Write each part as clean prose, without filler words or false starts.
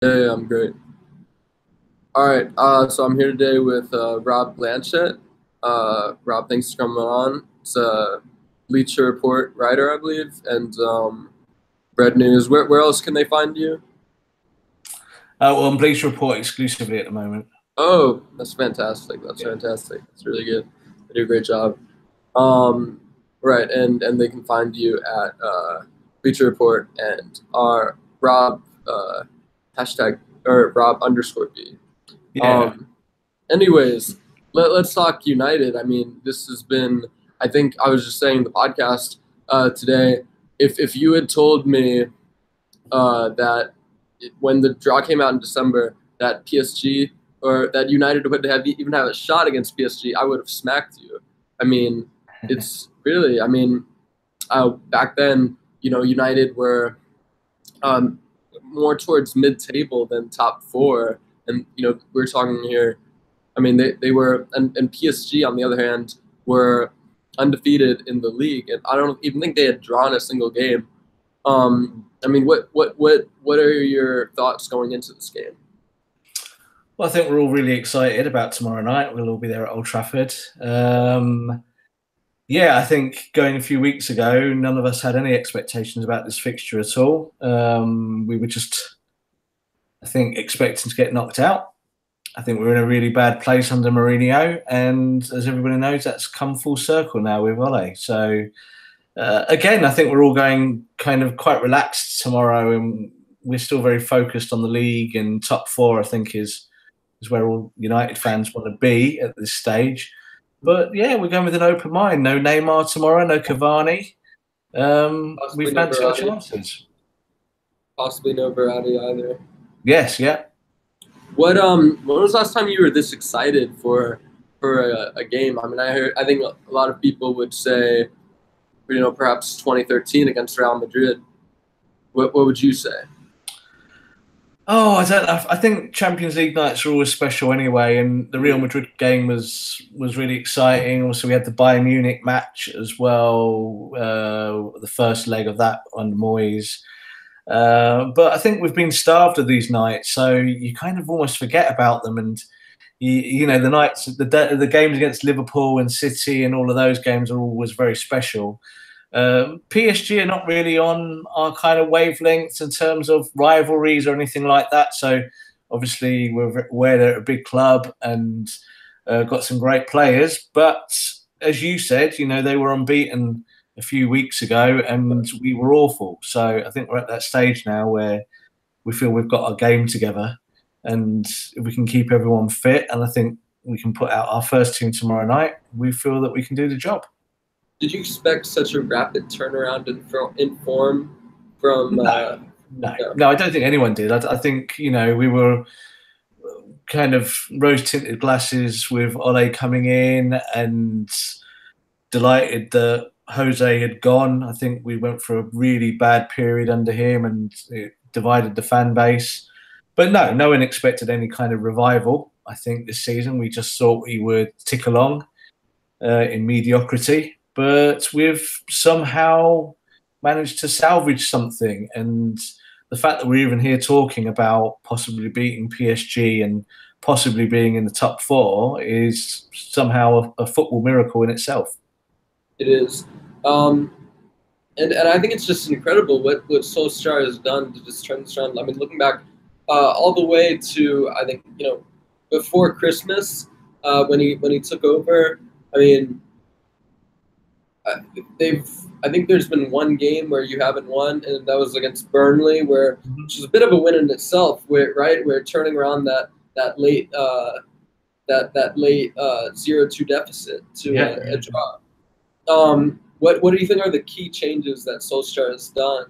Yeah, I'm great. All right, so I'm here today with Rob Blanchette. Rob, thanks for coming on. It's a Bleacher Report writer, I believe, and Bread News. Where else can they find you? Well, on Bleacher Report exclusively at the moment. Oh, that's fantastic. That's Yeah. fantastic. That's really good. They do a great job. Um, right, and they can find you at Bleacher Report and our Rob hashtag or Rob underscore B. Yeah. Um, Anyways, let's talk United. I mean, this has been, I think I was just saying in the podcast today, if you had told me that when the draw came out in December, that PSG or that United would even have a shot against PSG, I would have smacked you. I mean, it's really, I mean, back then, United were um, more towards mid-table than top four. And, we're talking here I mean, they were, and PSG, on the other hand, were undefeated in the league, and I don't even think they had drawn a single game. I mean, what are your thoughts going into this game? Well, I think we're all really excited about tomorrow night. We'll all be there at Old Trafford. Yeah, I think going a few weeks ago, none of us had any expectations about this fixture at all. We were just, I think, expecting to get knocked out. I think we're in a really bad place under Mourinho, and as everybody knows, that's come full circle now with Ole. So again, I think we're all going kind of quite relaxed tomorrow, and we're still very focused on the league and top four. I think is where all United fans want to be at this stage. But yeah, we're going with an open mind. No Neymar tomorrow, no Cavani. We Possibly no fancy our Verratti. chances. Possibly no Verratti either. Yes, yeah. When was the last time you were this excited for a game? I mean, I think a lot of people would say, perhaps 2013 against Real Madrid. What would you say? Oh, I don't know. I think Champions League nights are always special anyway, and the Real Madrid game was really exciting. Also, we had the Bayern Munich match as well, the first leg of that under Moyes. But I think we've been starved of these nights, so you kind of almost forget about them. And you know, the nights, the games against Liverpool and City, and all of those games are always very special. PSG are not really on our kind of wavelengths in terms of rivalries or anything like that. So obviously we're aware they're a big club and got some great players. But as you said, you know, they were unbeaten a few weeks ago and we were awful. So I think we're at that stage now where we feel we've got our game together, and if we can keep everyone fit, and I think we can put out our first team tomorrow night, we feel that we can do the job. Did you expect such a rapid turnaround in form from? No, I don't think anyone did. I think, you know, we were kind of rose-tinted glasses with Ole coming in and delighted that Jose had gone. I think we went through a really bad period under him, and it divided the fan base. But no one expected any kind of revival. I think this season we just thought we would tick along in mediocrity, but we've somehow managed to salvage something. And the fact that we're even here talking about possibly beating PSG and possibly being in the top four is somehow a football miracle in itself. It is. And I think it's just incredible what Solskjaer has done to just turn this around. I mean, looking back all the way to, I think, before Christmas, when he took over. I mean, I think there's been one game where you haven't won, and that was against Burnley, which is a bit of a win in itself. Where turning around that late 0-2 deficit to a draw. What do you think are the key changes that Solskjaer has done?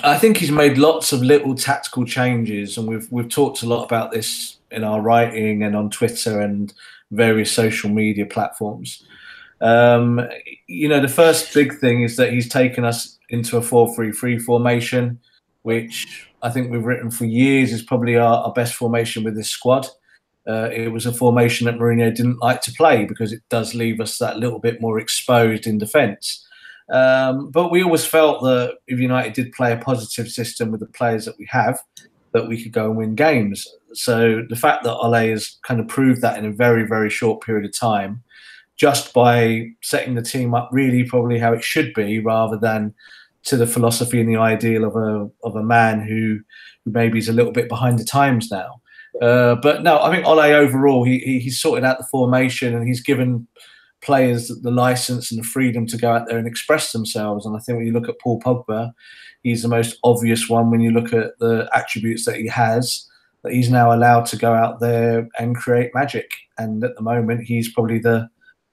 I think he's made lots of little tactical changes, and we've talked a lot about this in our writing and on Twitter and various social media platforms. The first big thing is that he's taken us into a 4-3-3 formation, which I think we've written for years is probably our best formation with this squad. It was a formation that Mourinho didn't like to play because it does leave us that little bit more exposed in defence. But we always felt that if United did play a positive system with the players that we have, that we could go and win games. So the fact that Ole has kind of proved that in a very, very short period of time, just by setting the team up really probably how it should be, rather than to the philosophy and the ideal of a man who maybe is a little bit behind the times now. But no, I think Ole overall, he's sorted out the formation and he's given players the license and the freedom to go out there and express themselves. And I think when you look at Paul Pogba, he's the most obvious one when you look at the attributes that he has, that he's now allowed to go out there and create magic. And at the moment, he's probably the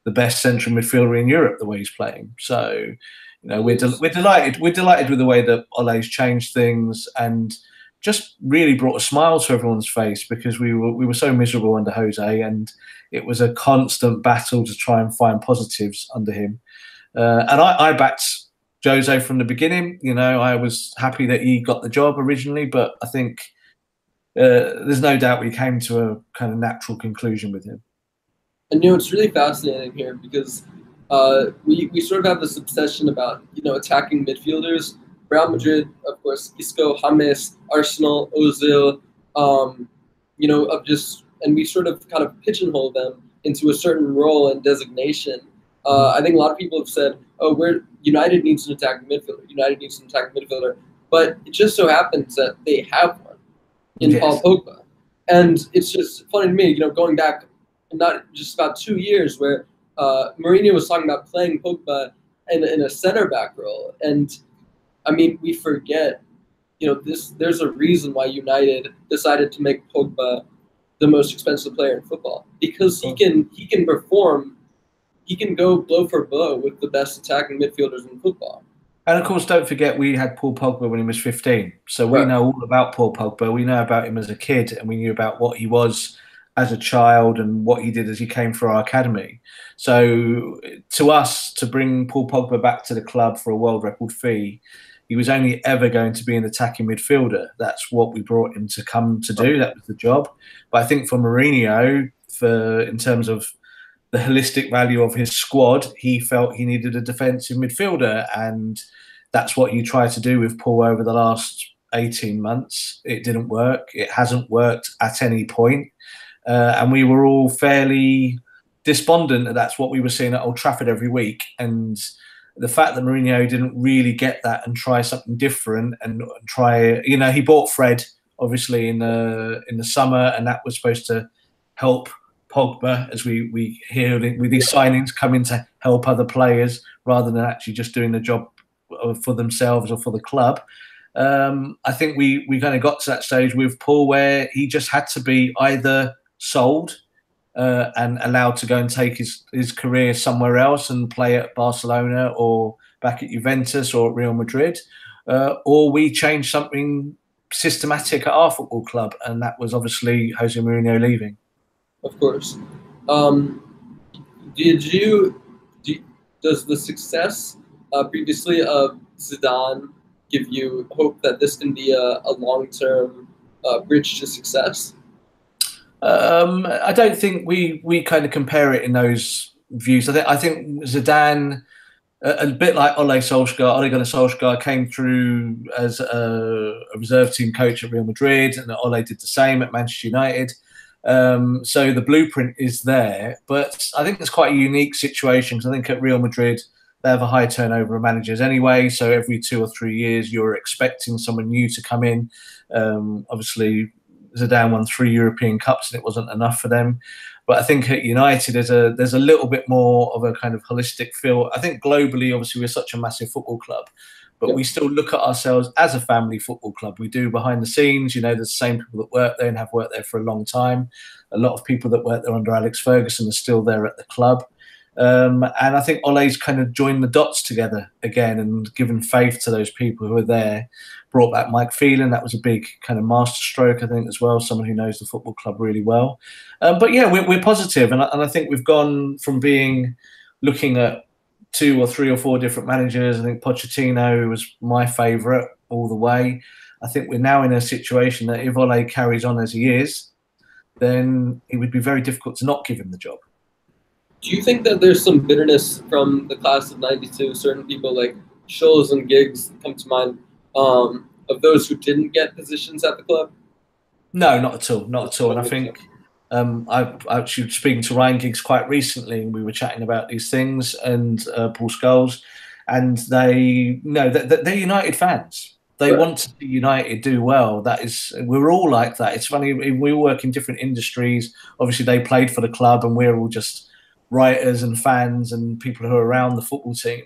best central midfielder in Europe, the way he's playing. So, you know, we're delighted. We're delighted with the way that Ole's changed things and just really brought a smile to everyone's face, because we were so miserable under Jose, and it was a constant battle to try and find positives under him. And I backed Jose from the beginning. You know, I was happy that he got the job originally, but I think there's no doubt we came to a kind of natural conclusion with him. And you know, it's really fascinating here because we sort of have this obsession about, you know, attacking midfielders. Real Madrid, of course, Isco, James, Arsenal, Ozil, you know, and we sort of kind of pigeonhole them into a certain role and designation. I think a lot of people have said, "Oh, United needs an attacking midfielder. United needs an attacking midfielder," but it just so happens that they have one in Paul Pogba, and it's just funny to me, you know, going back not just about 2 years where Mourinho was talking about playing Pogba in a center back role, and I mean, we forget, you know, there's a reason why United decided to make Pogba the most expensive player in football, because he can perform, he can go blow for blow with the best attacking midfielders in football. And of course, don't forget we had Paul Pogba when he was 15, so we know all about Paul Pogba. We know about him as a kid, and we knew about what he was as a child and what he did as he came through our academy. So to us, to bring Paul Pogba back to the club for a world record fee, he was only ever going to be an attacking midfielder. That's what we brought him to come to do. That was the job. But I think for Mourinho, in terms of the holistic value of his squad, he felt he needed a defensive midfielder. And that's what he tried to do with Paul over the last 18 months. It didn't work. It hasn't worked at any point. And we were all fairly despondent that that's what we were seeing at Old Trafford every week. And the fact that Mourinho didn't really get that and try something different and try, you know, he bought Fred obviously in the summer, and that was supposed to help Pogba, as we hear with these signings, coming to help other players rather than actually just doing the job for themselves or for the club. I think we kind of got to that stage with Paul where he just had to be either sold and allowed to go and take his career somewhere else and play at Barcelona or back at Juventus or at Real Madrid, or we changed something systematic at our football club, and that was obviously Jose Mourinho leaving. Of course. Does the success previously of Zidane give you hope that this can be a long-term bridge to success? I don't think we kind of compare it in those views. I think Zidane, a bit like Ole Gunnar Solskjaer, came through as a reserve team coach at Real Madrid, and Ole did the same at Manchester United. So the blueprint is there, but I think it's quite a unique situation, because I think at Real Madrid they have a high turnover of managers anyway. So every 2 or 3 years you're expecting someone new to come in. Obviously, Zidane won 3 European Cups and it wasn't enough for them. But I think at United there's a little bit more of a kind of holistic feel. I think globally, obviously, we're such a massive football club, but we still look at ourselves as a family football club. We do behind the scenes. You know, there's the same people that work there and have worked there for a long time. A lot of people that worked there under Alex Ferguson are still there at the club. And I think Ole's kind of joined the dots together again and given faith to those people who are there. Brought back Mike Phelan. That was a big kind of masterstroke, I think, as well. Someone who knows the football club really well. But yeah, we're positive, and I think we've gone from looking at 2 or 3 or 4 different managers. I think Pochettino was my favourite all the way. I think we're now in a situation that if Ole carries on as he is, then it would be very difficult to not give him the job. Do you think that there's some bitterness from the class of '92? Certain people like Scholes and Giggs come to mind, of those who didn't get positions at the club? No, not at all, not at all. And I think I actually was speaking to Ryan Giggs quite recently, and we were chatting about these things, and Paul Scholes, and they know that they're United fans. They Right. want to see United do well. That is, we're all like that. It's funny, we work in different industries. Obviously, they played for the club, and we're all just writers and fans and people who are around the football team.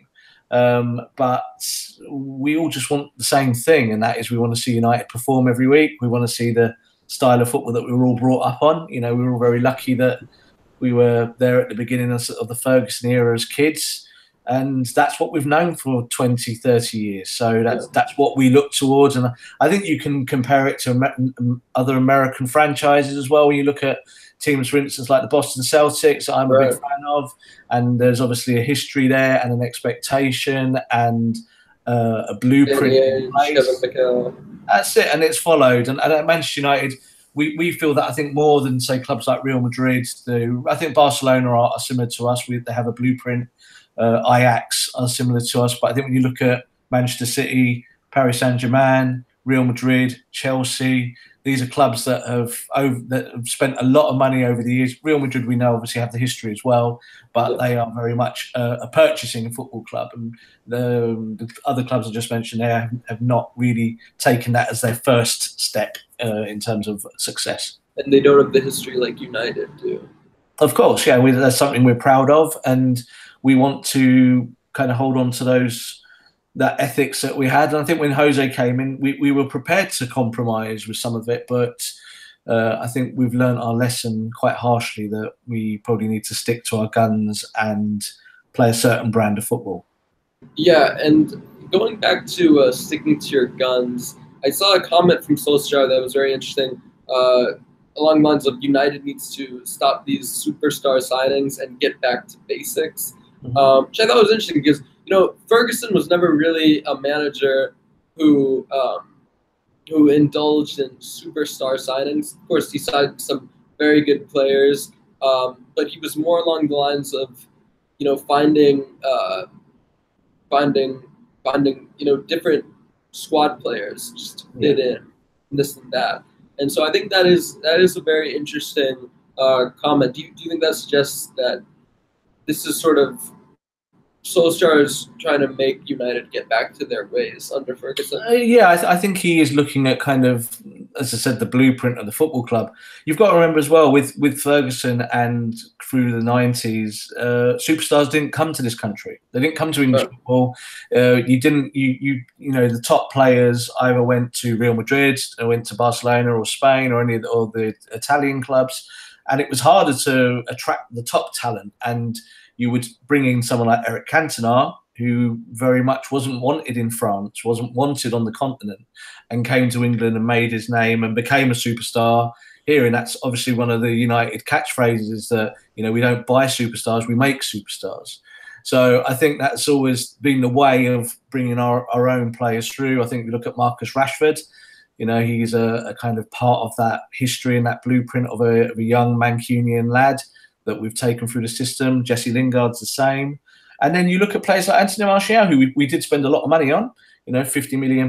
But we all just want the same thing, and that is we want to see United perform every week. We want to see the style of football that we were all brought up on. You know, we were all very lucky that we were there at the beginning of the Ferguson era as kids. And that's what we've known for 20, 30 years. So that's what we look towards. And I think you can compare it to other American franchises as well. When you look at teams, for instance, like the Boston Celtics, I'm a big fan of. And there's obviously a history there and an expectation and a blueprint in place. That's it. And it's followed. And at Manchester United, we feel that, I think, more than, say, clubs like Real Madrid do. I think Barcelona are similar to us. They have a blueprint. Ajax are similar to us, but I think when you look at Manchester City, Paris Saint-Germain, Real Madrid, Chelsea, these are clubs that have spent a lot of money over the years. Real Madrid, we know, obviously have the history as well, but they are very much a purchasing football club. And the other clubs I just mentioned there have not really taken that as their first step in terms of success. And they don't have the history like United do. Of course, yeah, that's something we're proud of, and we want to kind of hold on to that ethics that we had. And I think when Jose came in, we were prepared to compromise with some of it, but I think we've learned our lesson quite harshly that we probably need to stick to our guns and play a certain brand of football. Yeah, and going back to sticking to your guns, I saw a comment from Solskjaer that was very interesting, along the lines of United needs to stop these superstar signings and get back to basics. Which I thought was interesting because, you know, Ferguson was never really a manager who indulged in superstar signings. Of course, he signed some very good players, but he was more along the lines of, you know, finding you know, different squad players just to fit in, and this and that. And so I think that is a very interesting comment. Do you think that suggests that this is sort of Solskjaer is trying to make United get back to their ways under Ferguson? Yeah, I think he is looking at kind of, as I said, the blueprint of the football club. You've got to remember as well, with Ferguson and through the 90s, superstars didn't come to this country. They didn't come to English football. You know, the top players either went to Real Madrid, or went to Barcelona or Spain or any of the Italian clubs, and it was harder to attract the top talent. And you would bring in someone like Eric Cantona, who very much wasn't wanted in France, wasn't wanted on the continent, and came to England and made his name and became a superstar here. And that's obviously one of the United catchphrases, is that, you know, we don't buy superstars, we make superstars. So I think that's always been the way of bringing our own players through. I think we look at Marcus Rashford. You know, he's a kind of part of that history and that blueprint of a young Mancunian lad that we've taken through the system. Jesse Lingard's the same. And then you look at players like Anthony Martial, who we did spend a lot of money on, you know, £50 million,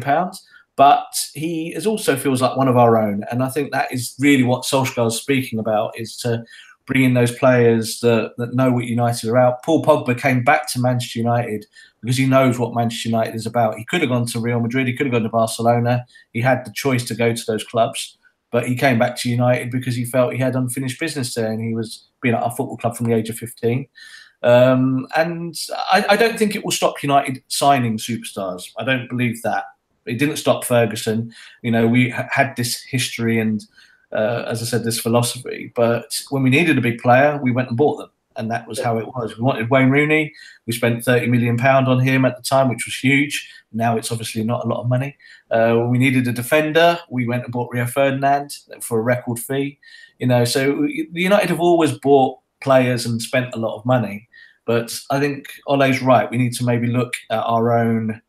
but he also feels like one of our own. And I think that is really what Solskjaer is speaking about, is to bring in those players that know what United are about. Paul Pogba came back to Manchester United because he knows what Manchester United is about. He could have gone to Real Madrid, he could have gone to Barcelona. He had the choice to go to those clubs, but he came back to United because he felt he had unfinished business there, and he was being at our football club from the age of 15. And I don't think it will stop United signing superstars. I don't believe that. It didn't stop Ferguson. You know, we had this history and, as I said, this philosophy. But when we needed a big player, we went and bought them. And that was how it was. We wanted Wayne Rooney. We spent £30 million on him at the time, which was huge. Now it's obviously not a lot of money. When we needed a defender, we went and bought Rio Ferdinand for a record fee. You know, so United have always bought players and spent a lot of money. But I think Ole's right. We need to maybe look at our own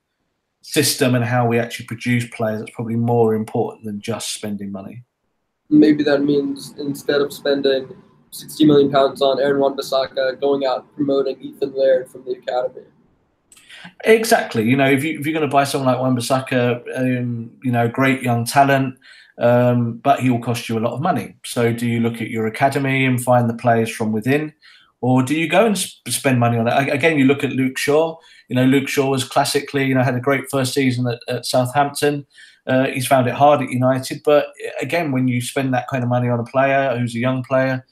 system and how we actually produce players. That's probably more important than just spending money. Maybe that means instead of spending £60 million on Aaron Wan-Bissaka, going out and promoting Ethan Laird from the academy. Exactly. You know, if you're going to buy someone like Wan-Bissaka, you know, great young talent, but he will cost you a lot of money. So do you look at your academy and find the players from within, or do you go and spend money on it? Again, you look at Luke Shaw. Luke Shaw was classically, had a great first season at Southampton. He's found it hard at United, but again, when you spend that kind of money on a player who's a young player,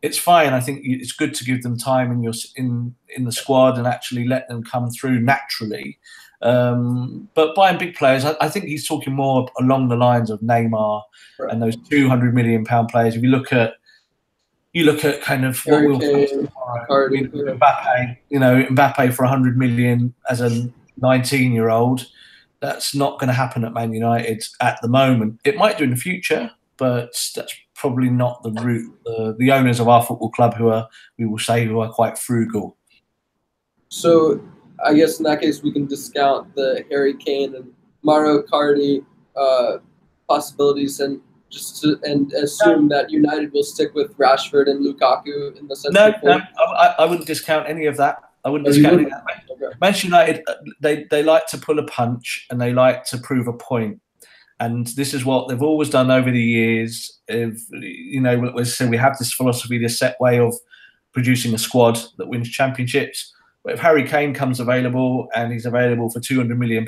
it's fine. I think it's good to give them time in the squad and actually let them come through naturally. But buying big players, I think he's talking more along the lines of Neymar and those £200 million players. If you look at kind of what we'll face tomorrow, Mbappe, Mbappe for 100 million as a 19-year-old, that's not going to happen at Man United at the moment. It might do in the future, but that's probably not the route. The owners of our football club, who are quite frugal. So I guess in that case we can discount the Harry Kane and Mauro Icardi possibilities and assume that United will stick with Rashford and Lukaku in the central forward. I wouldn't discount any of that. I wouldn't discount any of that. Okay. Manchester United, they like to pull a punch and they like to prove a point. And this is what they've always done over the years. So we have this philosophy, this set way of producing a squad that wins championships. But if Harry Kane comes available and he's available for £200 million,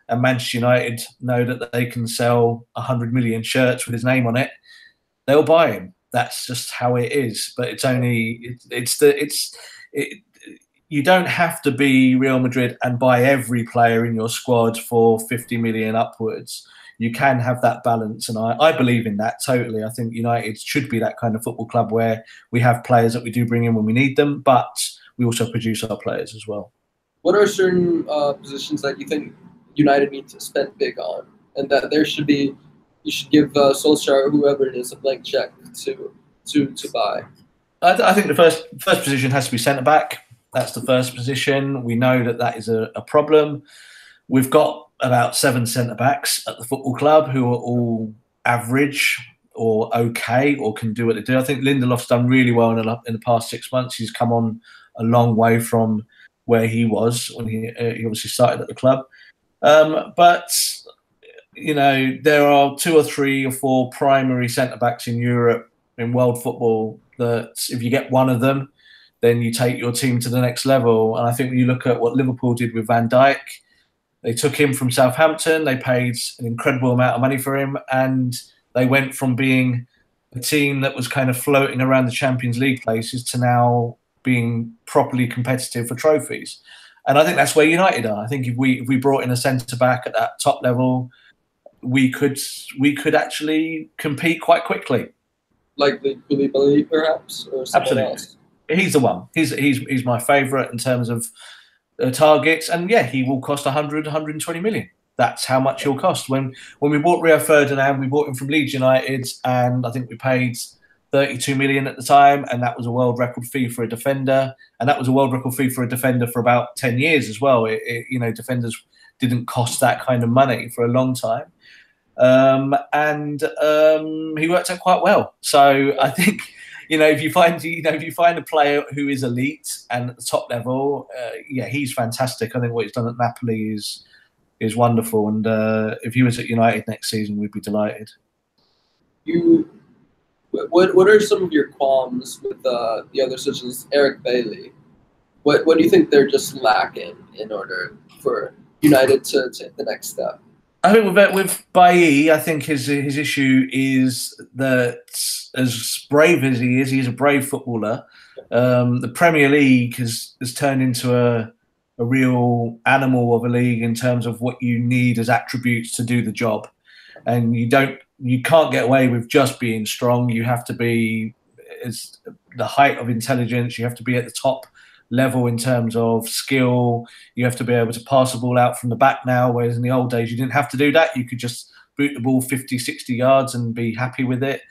and Manchester United know that they can sell 100 million shirts with his name on it, they'll buy him. That's just how it is. But you don't have to be Real Madrid and buy every player in your squad for 50 million upwards. You can have that balance, and I believe in that totally. I think United should be that kind of football club where we have players that we do bring in when we need them, but we also produce our players as well. What are certain positions that you think United need to spend big on, and that you should give Solskjaer or whoever it is a blank check to buy? I think the first position has to be centre back. That's the first position. We know that is a problem. We've got about 7 centre backs at the football club who are all average or okay or can do what they do. I think Lindelof's done really well in the past 6 months. He's come on a long way from where he was when he obviously started at the club. But there are 2 or 3 or 4 primary centre backs in Europe in world football that if you get one of them, then you take your team to the next level. And I think when you look at what Liverpool did with Van Dijk, they took him from Southampton, they paid an incredible amount of money for him, and they went from being a team that was kind of floating around the Champions League places to now being properly competitive for trophies. And I think that's where United are. I think if we brought in a centre-back at that top level, we could actually compete quite quickly. Like the Koulibaly, perhaps, or someone else? He's the one. He's my favourite in terms of targets, and yeah, he will cost 120 million. That's how much he'll cost. When we bought Rio Ferdinand, we bought him from Leeds United, and I think we paid 32 million at the time, and that was a world record fee for a defender, and that was a world record fee for a defender for about 10 years as well. Defenders didn't cost that kind of money for a long time, and he worked out quite well. So I think. If you find a player who is elite and at the top level, he's fantastic. I think what he's done at Napoli is wonderful, and if he was at United next season, we'd be delighted. What are some of your qualms with the others, such as Eric Bailly? What do you think they're just lacking in order for United to take the next step? I think with Bailly, I think his issue is that as brave as he is, he's a brave footballer. The Premier League has turned into a real animal of a league in terms of what you need as attributes to do the job, and you can't get away with just being strong. You have to be as the height of intelligence. You have to be at the top level in terms of skill. You have to be able to pass the ball out from the back now, whereas in the old days you didn't have to do that. You could just boot the ball 50, 60 yards and be happy with it.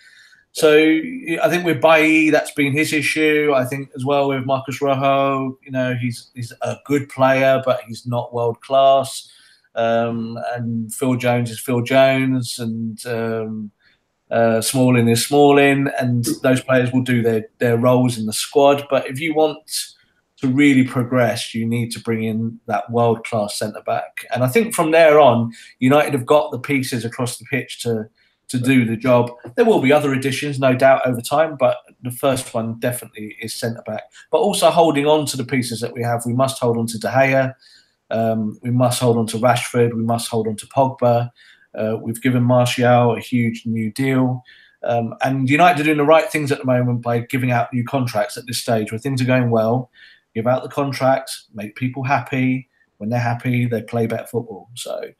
So I think with Bailly, that's been his issue. I think as well with Marcus Rojo, he's a good player, but he's not world class. And Phil Jones is Phil Jones, and Smalling is Smalling, and those players will do their roles in the squad. But if you want to really progress, you need to bring in that world-class centre-back. And I think from there on, United have got the pieces across the pitch to to do the job. There will be other additions, no doubt, over time, but the first one definitely is centre back. But also holding on to the pieces that we have. We must hold on to De Gea. We must hold on to Rashford. We must hold on to Pogba. We've given Martial a huge new deal. And United are doing the right things at the moment by giving out new contracts at this stage where things are going well. Give out the contracts, make people happy. When they're happy, they play better football. So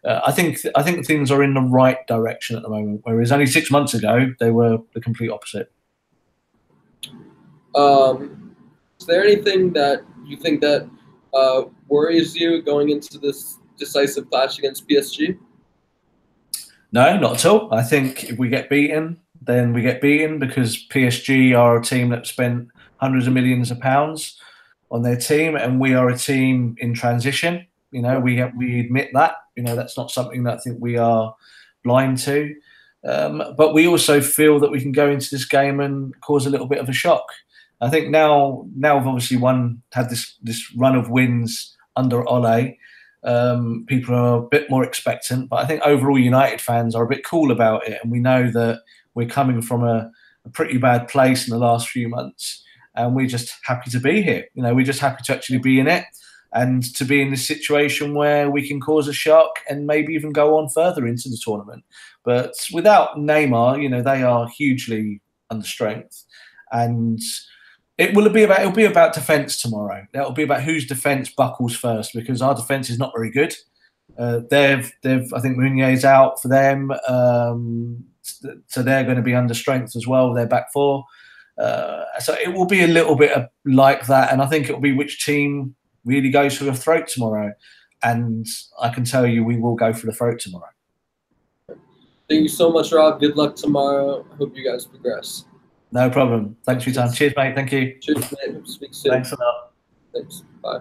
I think things are in the right direction at the moment, whereas only 6 months ago, they were the complete opposite. Is there anything that you think that worries you going into this decisive clash against PSG? No, not at all. I think if we get beaten, then we get beaten because PSG are a team that spent hundreds of millions of pounds on their team, and we are a team in transition. We admit that. That's not something that I think we are blind to. But we also feel that we can go into this game and cause a little bit of a shock. I think now we've obviously had this run of wins under Ole. People are a bit more expectant, but I think overall United fans are a bit cool about it, and we know that we're coming from a pretty bad place in the last few months, and we're just happy to be here. We're just happy to actually be in it and to be in this situation where we can cause a shock and maybe even go on further into the tournament. But without Neymar, they are hugely under strength, and it'll be about defence tomorrow. That'll be about whose defence buckles first, because our defence is not very good. I think Meunier's out for them, so they're going to be under strength as well. Their back four, so it will be a little bit like that, and I think it will be which team really goes for the throat tomorrow. And I can tell you, we will go for the throat tomorrow. Thank you so much, Rob. Good luck tomorrow. I hope you guys progress. No problem. Thanks for your time. Cheers, mate. Thank you. Cheers, mate. Speak soon. Thanks a lot. Thanks. Bye.